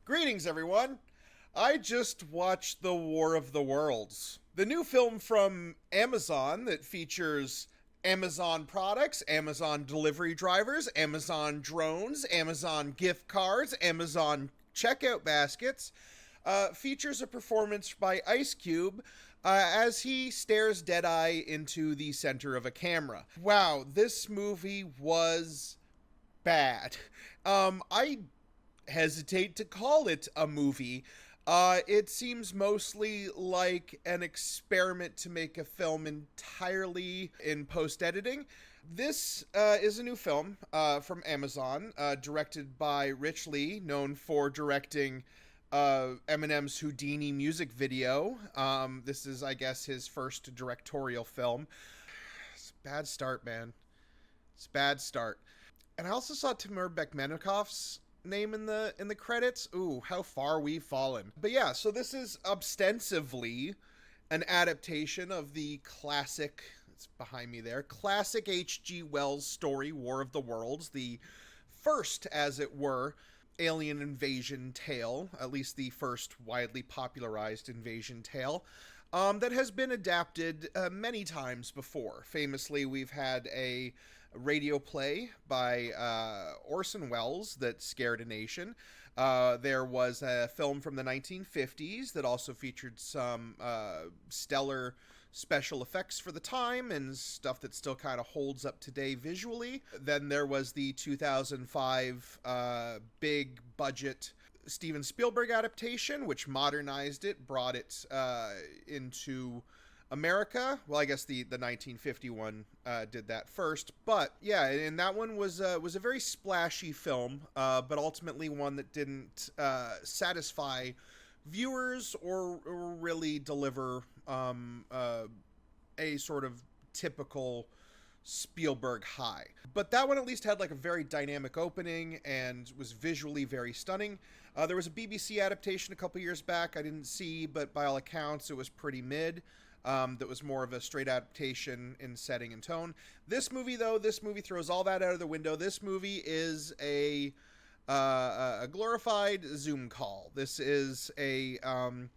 Greetings, everyone! I just watched The War of the Worlds, the new film from Amazon that features Amazon products, Amazon delivery drivers, Amazon drones, Amazon gift cards, Amazon checkout baskets. Features a performance by Ice Cube as he stares dead eye into the center of a camera. Wow, this movie was bad. I hesitate to call it a movie. It seems mostly like an experiment to make a film entirely in post editing. This is a new film from Amazon, directed by Rich Lee, known for directing Eminem's Houdini music video. This is, I guess, his first directorial film. It's a bad start, man. It's a bad start. And I also saw Timur Bekmanikov's name in the credits. Ooh, how far we've fallen. But yeah, so this is ostensibly an adaptation of the classic, it's behind me there, classic H.G. Wells story, War of the Worlds, the first, as it were, alien invasion tale, at least the first widely popularized invasion tale, that has been adapted many times before. Famously, we've had a radio play by Orson Welles that scared a nation. There was a film from the 1950s that also featured some stellar special effects for the time and stuff that still kind of holds up today visually. Then there was the 2005 big budget Steven Spielberg adaptation, which modernized it, brought it into America. Well, I guess the 1951 did that first, but yeah, and that one was a very splashy film, but ultimately one that didn't satisfy viewers or really deliver a sort of typical Spielberg high. But that one at least had like a very dynamic opening and was visually very stunning. There was a BBC adaptation a couple years back I didn't see, but by all accounts it was pretty mid. That was more of a straight adaptation in setting and tone. This movie, though, this movie throws all that out of the window. This movie is a glorified Zoom call. This is I'm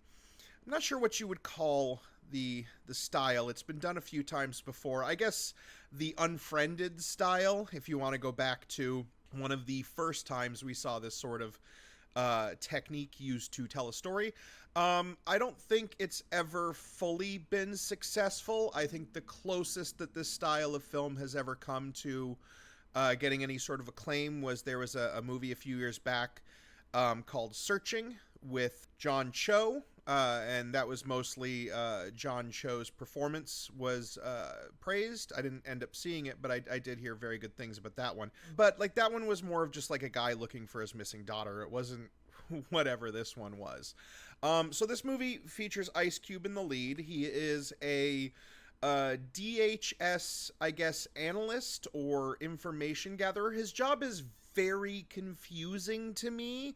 not sure what you would call the style. It's been done a few times before. I guess the unfriended style, if you want to go back to one of the first times we saw this sort of technique used to tell a story. I don't think it's ever fully been successful. I think the closest that this style of film has ever come to getting any sort of acclaim was there was a movie a few years back called Searching with John Cho, and that was mostly John Cho's performance was praised. I didn't end up seeing it, but I did hear very good things about that one. But like that one was more of just like a guy looking for his missing daughter. It wasn't whatever this one was. So this movie features Ice Cube in the lead. He is a DHS, I guess, analyst or information gatherer. His job is very confusing to me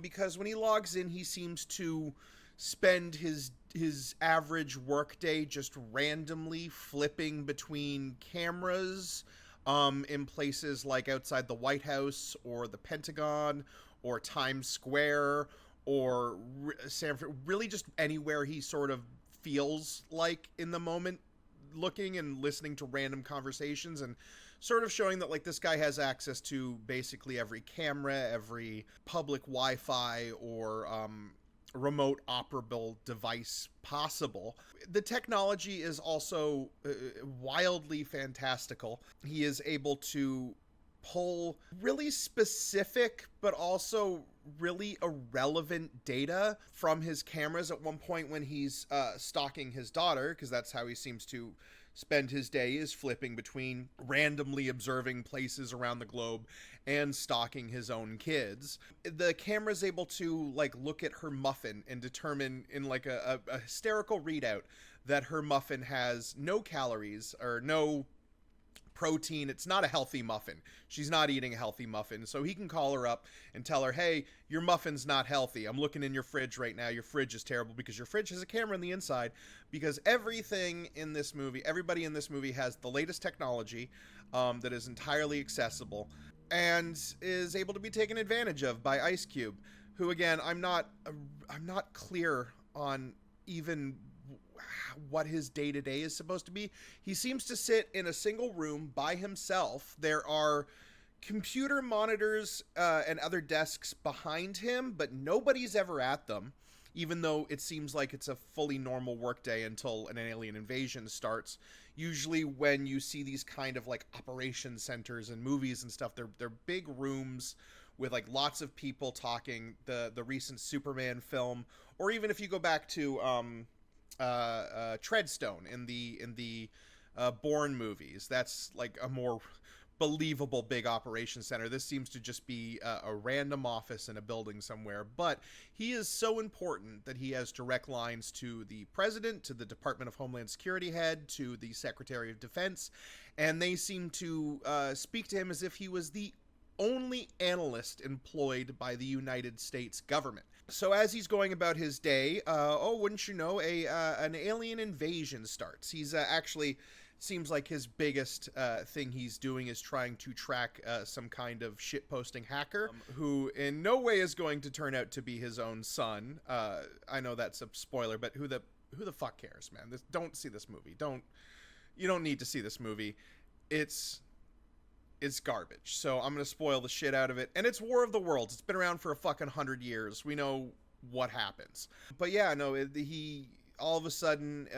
because when he logs in, he seems to spend his average workday just randomly flipping between cameras in places like outside the White House or the Pentagon or Times Square or really just anywhere he sort of feels like in the moment, looking and listening to random conversations and sort of showing that like this guy has access to basically every camera, every public Wi-Fi or remote operable device possible. The technology is also wildly fantastical. He is able to pull really specific but also really irrelevant data from his cameras at one point when he's stalking his daughter, because that's how he seems to spend his day, is flipping between randomly observing places around the globe and stalking his own kids. The camera's able to like look at her muffin and determine in like a hysterical readout that her muffin has no calories or no protein. It's not a healthy muffin. She's not eating a healthy muffin. So he can call her up and tell her, hey, your muffin's not healthy. I'm looking in your fridge right now. Your fridge is terrible because your fridge has a camera on the inside, because everything in this movie, everybody in this movie has the latest technology that is entirely accessible and is able to be taken advantage of by Ice Cube, who again I'm not clear on even what his day-to-day is supposed to be. He seems to sit in a single room by himself. There are computer monitors and other desks behind him, but nobody's ever at them, even though it seems like it's a fully normal workday until an alien invasion starts. Usually when you see these kind of like operation centers in movies and stuff, they're big rooms with like lots of people talking. The recent Superman film, or even if you go back to Treadstone in the Bourne movies, that's like a more believable big operation center. This seems to just be a random office in a building somewhere, but he is so important that he has direct lines to the president, to the Department of Homeland Security head, to the Secretary of Defense, and they seem to speak to him as if he was the only analyst employed by the United States government. So as he's going about his day, wouldn't you know, an alien invasion starts. He's actually seems like his biggest thing he's doing is trying to track some kind of shitposting hacker who in no way is going to turn out to be his own son. I know that's a spoiler, but who the fuck cares, man? Don't see this movie. You don't need to see this movie. It's garbage. So I'm going to spoil the shit out of it. And it's War of the Worlds. It's been around for a fucking 100 years. We know what happens. But yeah, no, he all of a sudden,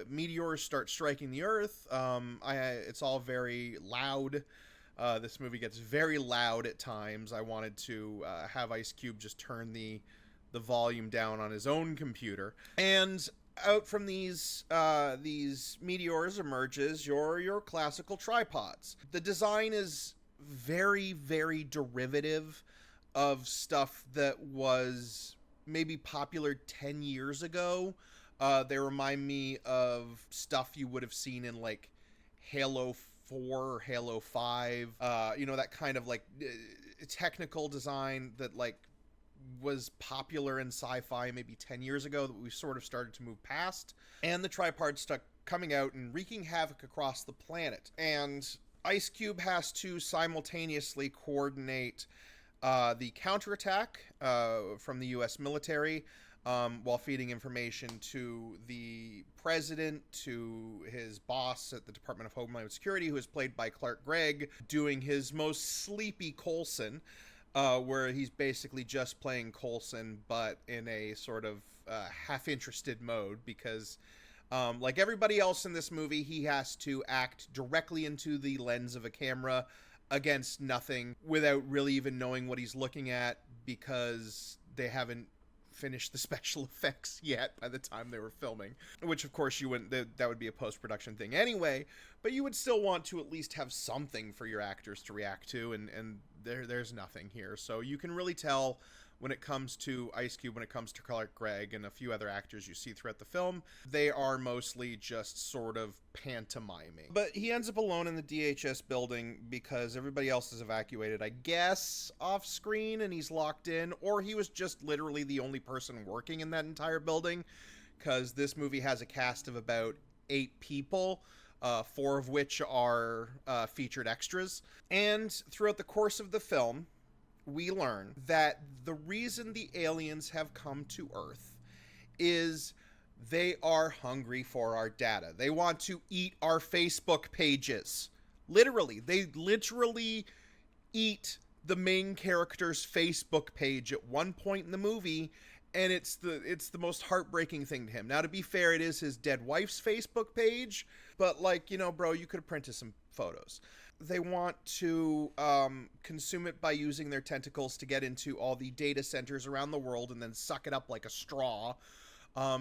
meteors start striking the Earth. It's all very loud. This movie gets very loud at times. I wanted to have Ice Cube just turn the volume down on his own computer. And out from these meteors emerges your classical tripods. The design is very, very derivative of stuff that was maybe popular 10 years ago. They remind me of stuff you would have seen in like Halo 4 or Halo 5. That kind of like technical design that like was popular in sci-fi maybe 10 years ago that we sort of started to move past. And the tripods stuck coming out and wreaking havoc across the planet. And Ice Cube has to simultaneously coordinate the counterattack from the U.S. military, while feeding information to the president, to his boss at the Department of Homeland Security, who is played by Clark Gregg, doing his most sleepy Coulson, where he's basically just playing Coulson, but in a sort of half-interested mode, because like everybody else in this movie, he has to act directly into the lens of a camera against nothing without really even knowing what he's looking at, because they haven't finished the special effects yet by the time they were filming, which of course you wouldn't, that would be a post-production thing anyway, but you would still want to at least have something for your actors to react to, and there's nothing here. So you can really tell when it comes to Ice Cube, when it comes to Clark Gregg and a few other actors you see throughout the film, they are mostly just sort of pantomiming. But he ends up alone in the DHS building because everybody else is evacuated, I guess, off screen, and he's locked in, or he was just literally the only person working in that entire building, because this movie has a cast of about 8 people, 4 of which are featured extras. And throughout the course of the film, we learn that the reason the aliens have come to Earth is they are hungry for our data. They want to eat our Facebook pages. Literally. They literally eat the main character's Facebook page at one point in the movie, and it's the most heartbreaking thing to him. Now, to be fair, it is his dead wife's Facebook page, but like, bro, you could have printed some photos. They want to consume it by using their tentacles to get into all the data centers around the world and then suck it up like a straw,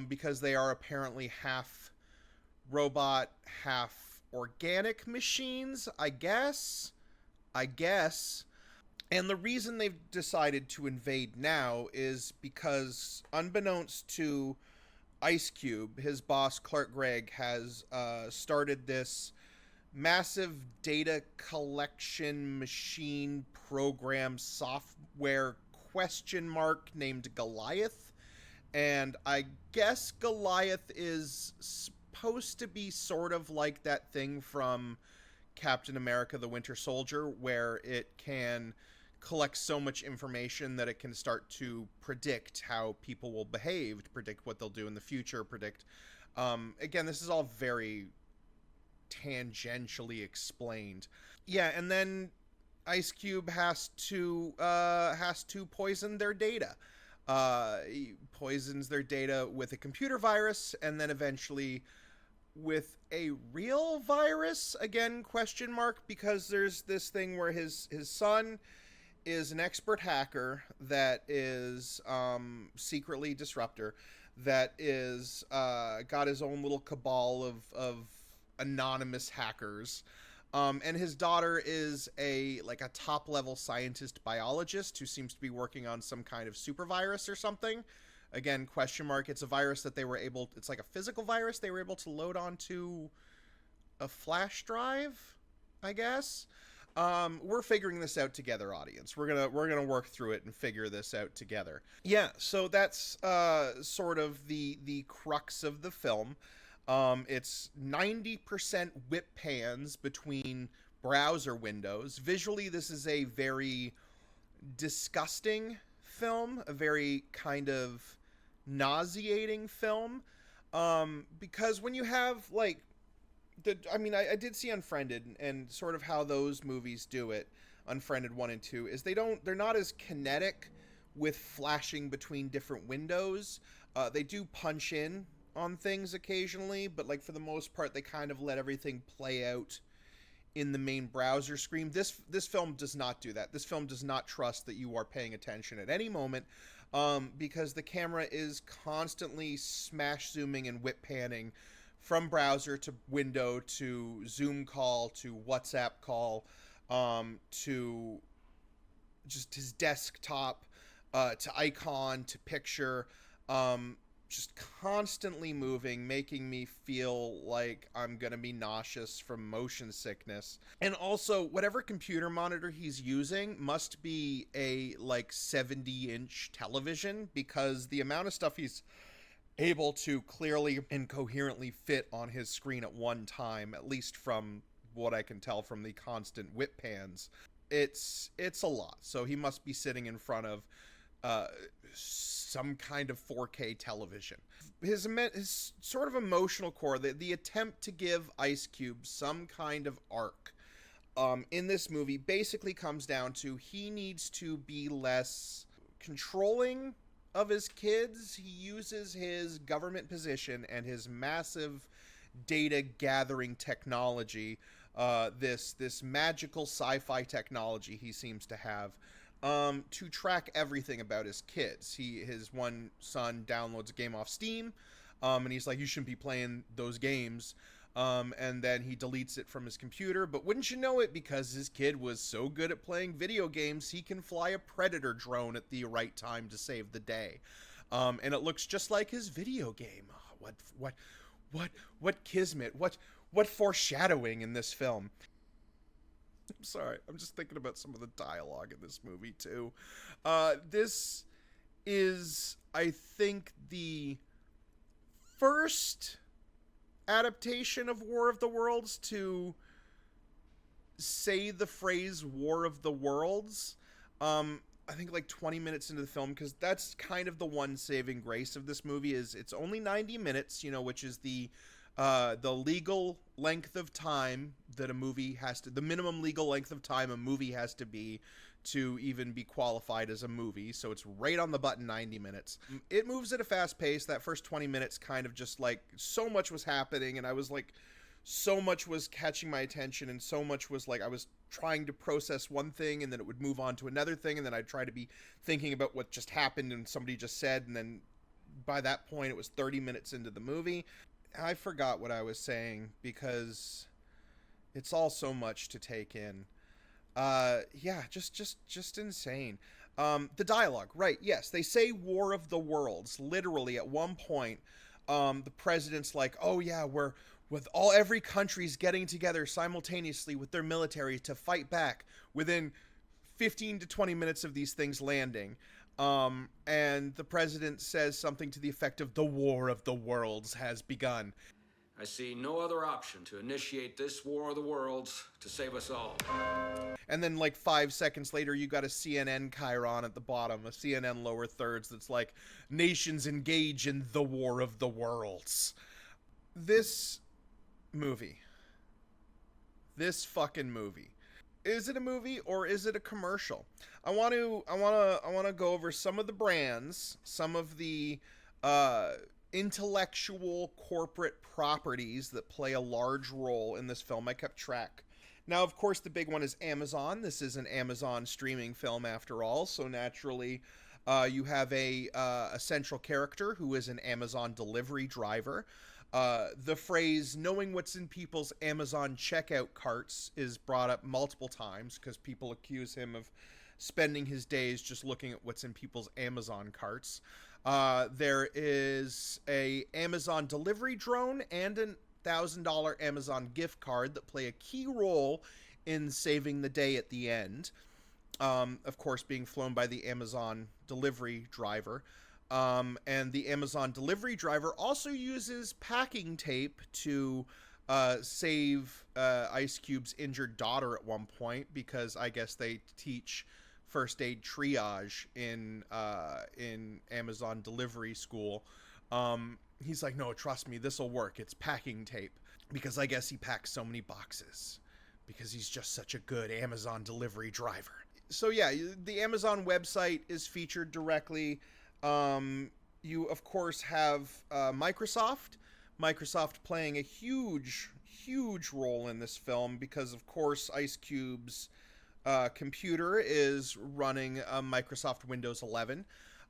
because they are apparently half robot, half organic machines, I guess. And the reason they've decided to invade now is because, unbeknownst to Ice Cube, his boss Clark Gregg has started this massive data collection machine program software named Goliath. And I guess Goliath is supposed to be sort of like that thing from Captain America the Winter Soldier, where it can collects so much information that it can start to predict how people will behave, to predict what they'll do in the future, predict. Again, this is all very tangentially explained. Yeah, and then Ice Cube has to poison their data. He poisons their data with a computer virus, and then eventually with a real virus. Again, question mark, because there's this thing where his son is an expert hacker that is secretly disruptor, that is got his own little cabal of anonymous hackers. And his daughter is a top level scientist biologist who seems to be working on some kind of super virus or something. Again, question mark. It's a virus that it's like a physical virus they were able to load onto a flash drive, I guess. We're figuring this out together, audience. We're gonna work through it and figure this out together. Yeah, so that's sort of the crux of the film. It's 90% whip pans between browser windows. Visually, this is a very disgusting film, a very kind of nauseating film, because when you have I did see Unfriended, and sort of how those movies do it, Unfriended 1 and 2, is they're not as kinetic with flashing between different windows. They do punch in on things occasionally, but for the most part they kind of let everything play out in the main browser screen. This film does not do that. This film does not trust that you are paying attention at any moment, because the camera is constantly smash zooming and whip panning from browser to window to Zoom call to WhatsApp call, to just his desktop, to icon, to picture, just constantly moving, making me feel like I'm gonna be nauseous from motion sickness. And also, whatever computer monitor he's using must be a 70-inch television, because the amount of stuff he's able to clearly and coherently fit on his screen at one time, at least from what I can tell from the constant whip pans, it's a lot. So he must be sitting in front of some kind of 4K television. His sort of emotional core, the attempt to give Ice Cube some kind of arc in this movie, basically comes down to he needs to be less controlling of his kids. He uses his government position and his massive data gathering technology, this magical sci-fi technology he seems to have, to track everything about his kids. His one son downloads a game off Steam, and he's like, you shouldn't be playing those games. And then he deletes it from his computer. But wouldn't you know it, because his kid was so good at playing video games, he can fly a Predator drone at the right time to save the day. And it looks just like his video game. Oh, what kismet, what foreshadowing in this film. I'm sorry, I'm just thinking about some of the dialogue in this movie too. This is, I think, the first adaptation of War of the Worlds to say the phrase War of the Worlds. I think 20 minutes into the film, because that's kind of the one saving grace of this movie, is it's only 90 minutes, which is the legal length of time that a movie has to, the minimum legal length of time a movie has to be to even be qualified as a movie. So it's right on the button, 90 minutes. It moves at a fast pace. That first 20 minutes kind of just so much was happening, and I was so much was catching my attention, and so much was I was trying to process one thing, and then it would move on to another thing, and then I'd try to be thinking about what just happened and somebody just said, and then by that point it was 30 minutes into the movie. I forgot what I was saying, because it's all so much to take in. Yeah, just insane. The dialogue, right? Yes, they say War of the Worlds. Literally, at one point, the president's like, "Oh yeah, we're with every country's getting together simultaneously with their military to fight back within 15 to 20 minutes of these things landing." And the president says something to the effect of, "The War of the Worlds has begun." I see no other option to initiate this war of the worlds to save us all. And then like 5 seconds later, you got a CNN chyron at the bottom, a CNN lower thirds that's like, nations engage in the war of the worlds. This movie, this fucking movie, is it a movie or is it a commercial? I want to go over some of the brands, some of the intellectual corporate properties that play a large role in this film. I kept track. Now, of course, the big one is Amazon. This is an Amazon streaming film after all, so naturally you have a central character who is an Amazon delivery driver. The phrase knowing what's in people's Amazon checkout carts is brought up multiple times because people accuse him of spending his days just looking at what's in people's Amazon carts. There is a Amazon delivery drone and an $1,000 Amazon gift card that play a key role in saving the day at the end. Of course, being flown by the Amazon delivery driver. And the Amazon delivery driver also uses packing tape to save Ice Cube's injured daughter at one point, because I guess they teach first aid triage in Amazon delivery school. He's like, no, trust me, this'll work. It's packing tape. Because I guess he packs so many boxes. Because he's just such a good Amazon delivery driver. So yeah, the Amazon website is featured directly. You, of course, have Microsoft. Microsoft playing a huge, huge role in this film because, of course, Ice Cube's computer is running Microsoft Windows 11.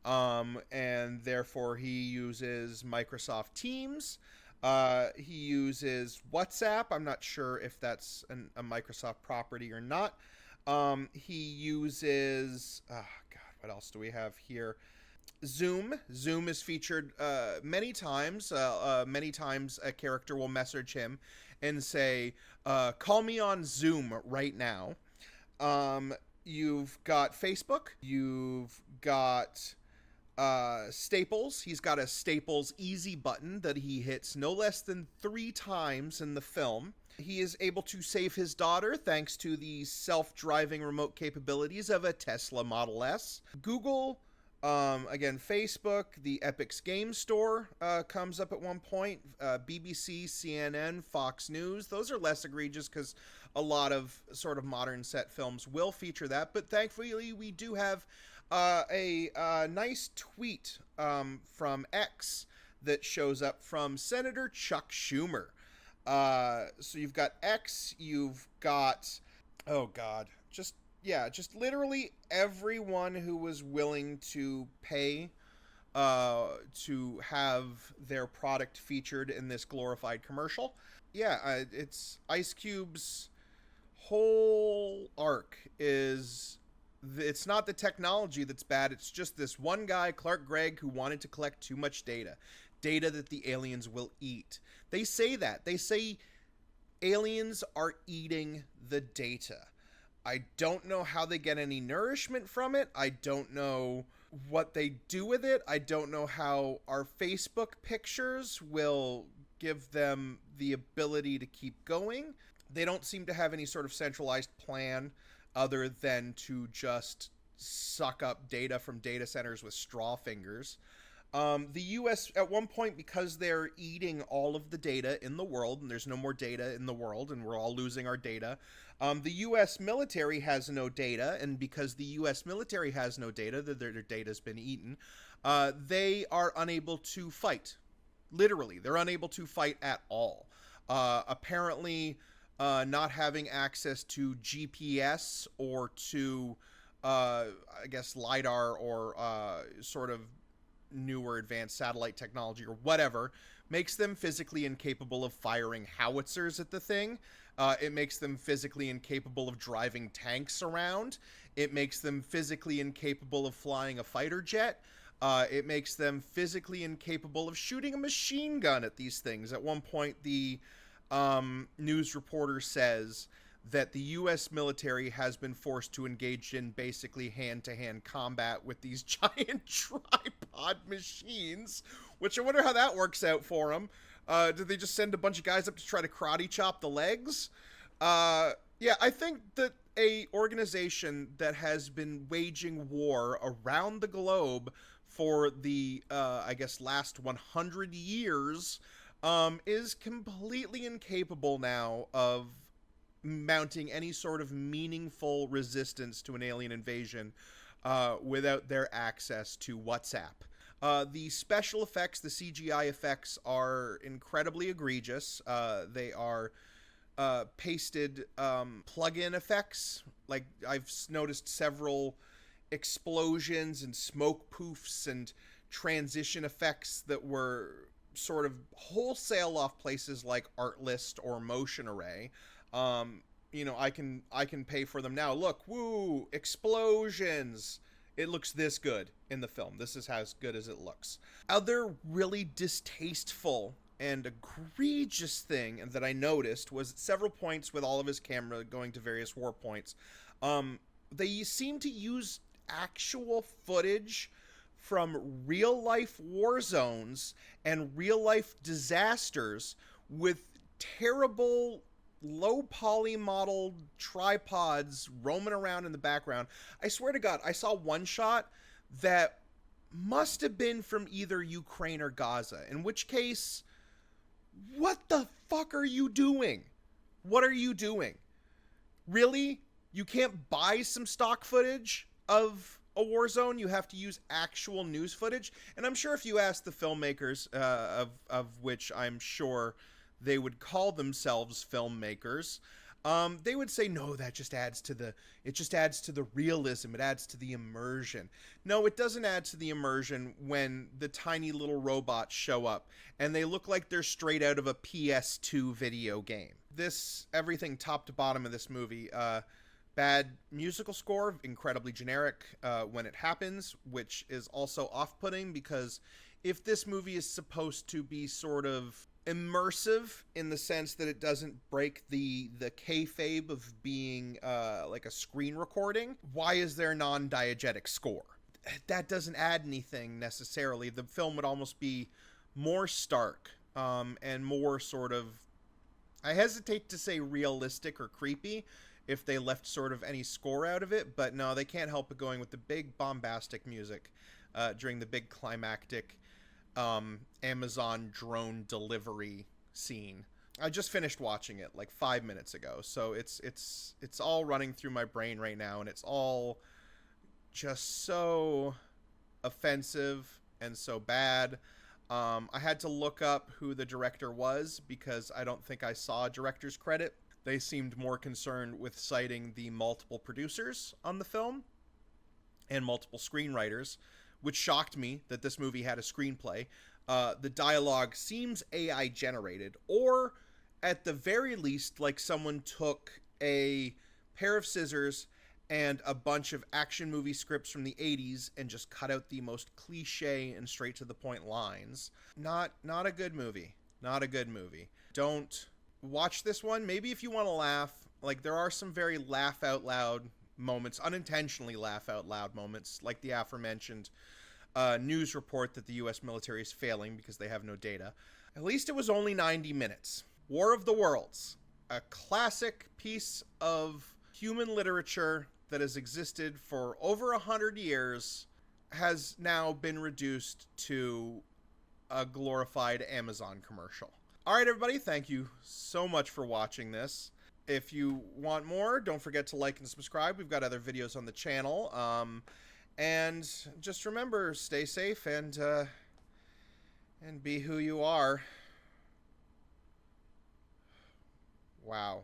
And therefore he uses Microsoft Teams. He uses WhatsApp. I'm not sure if that's a Microsoft property or not. He uses, oh God, what else do we have here? Zoom. Zoom is featured many times. Many times a character will message him and say, call me on Zoom right now. You've got Facebook. You've got Staples. He's got a Staples easy button that he hits no less than 3 times in the film. He is able to save his daughter thanks to the self-driving remote capabilities of a Tesla Model S. Google, again, Facebook, the Epic's Game Store comes up at one point. BBC, CNN, Fox News. Those are less egregious because a lot of sort of modern set films will feature that. But thankfully, we do have a nice tweet from X that shows up from Senator Chuck Schumer. So you've got X, you've got, oh God, just literally everyone who was willing to pay to have their product featured in this glorified commercial. Yeah, it's Ice Cube's whole arc is, it's not the technology that's bad, it's just this one guy, Clark Gregg, who wanted to collect too much data that the aliens will eat. They say that. They say aliens are eating the data. I don't know how they get any nourishment from it. I don't know what they do with it. I don't know how our Facebook pictures will give them the ability to keep going. They don't seem to have any sort of centralized plan other than to just suck up data from data centers with straw fingers. The U.S., at one point, because they're eating all of the data in the world, and there's no more data in the world, and we're all losing our data, the U.S. military has no data, and because the U.S. military has no data, their data's been eaten, they are unable to fight. Literally, they're unable to fight at all. Apparently, not having access to GPS or to, I guess, LiDAR or sort of newer advanced satellite technology or whatever makes them physically incapable of firing howitzers at the thing. It makes them physically incapable of driving tanks around. It makes them physically incapable of flying a fighter jet. It makes them physically incapable of shooting a machine gun at these things. At one point, the news reporter says that the U.S. military has been forced to engage in basically hand-to-hand combat with these giant tripod machines, which I wonder how that works out for them. Did they just send a bunch of guys up to try to karate chop the legs? Yeah, I think that a organization that has been waging war around the globe for the, I guess, last 100 years, is completely incapable now of mounting any sort of meaningful resistance to an alien invasion without their access to WhatsApp. The special effects, the CGI effects, are incredibly egregious. They are pasted plug-in effects. Like, I've noticed several explosions and smoke poofs and transition effects that were sort of wholesale off places like Artlist or Motion Array. I can pay for them now. Look, woo, explosions. It looks this good in the film. This is as good as it looks. Other really distasteful and egregious thing that I noticed was at several points with all of his camera going to various war points. They seem to use actual footage from real life war zones and real life disasters with terrible low poly modeled tripods roaming around in the background. I swear to God, I saw one shot that must have been from either Ukraine or Gaza, in which case, what the fuck are you doing? What are you doing? Really? You can't buy some stock footage of a war zone? You have to use actual news footage? And I'm sure if you ask the filmmakers, of which I'm sure they would call themselves filmmakers, they would say, no, that just adds to the realism. It adds to the immersion. No, it doesn't add to the immersion when the tiny little robots show up and they look like they're straight out of a PS2 video game. Everything top to bottom of this movie, bad musical score, incredibly generic when it happens, which is also off-putting because if this movie is supposed to be sort of immersive in the sense that it doesn't break the kayfabe of being like a screen recording, why is there non-diegetic score? That doesn't add anything necessarily. The film would almost be more stark and more sort of, I hesitate to say realistic or creepy if they left sort of any score out of it, but no, they can't help but going with the big bombastic music during the big climactic Amazon drone delivery scene. I just finished watching it like 5 minutes ago, so it's all running through my brain right now, and it's all just so offensive and so bad. I had to look up who the director was because I don't think I saw a director's credit. They seemed more concerned with citing the multiple producers on the film and multiple screenwriters, which shocked me that this movie had a screenplay. The dialogue seems AI generated, or at the very least, like someone took a pair of scissors and a bunch of action movie scripts from the 80s and just cut out the most cliche and straight to the point lines. Not a good movie. Not a good movie. Don't watch this one. Maybe if you want to laugh, like there are some very laugh out loud moments, unintentionally laugh out loud moments, like the aforementioned news report that the U.S. military is failing because they have no data. At least it was only 90 minutes. War of the Worlds, a classic piece of human literature that has existed for over 100 years, has now been reduced to a glorified Amazon commercial. All right, everybody, thank you so much for watching this. If you want more, don't forget to like and subscribe. We've got other videos on the channel. And just remember, stay safe and be who you are. Wow.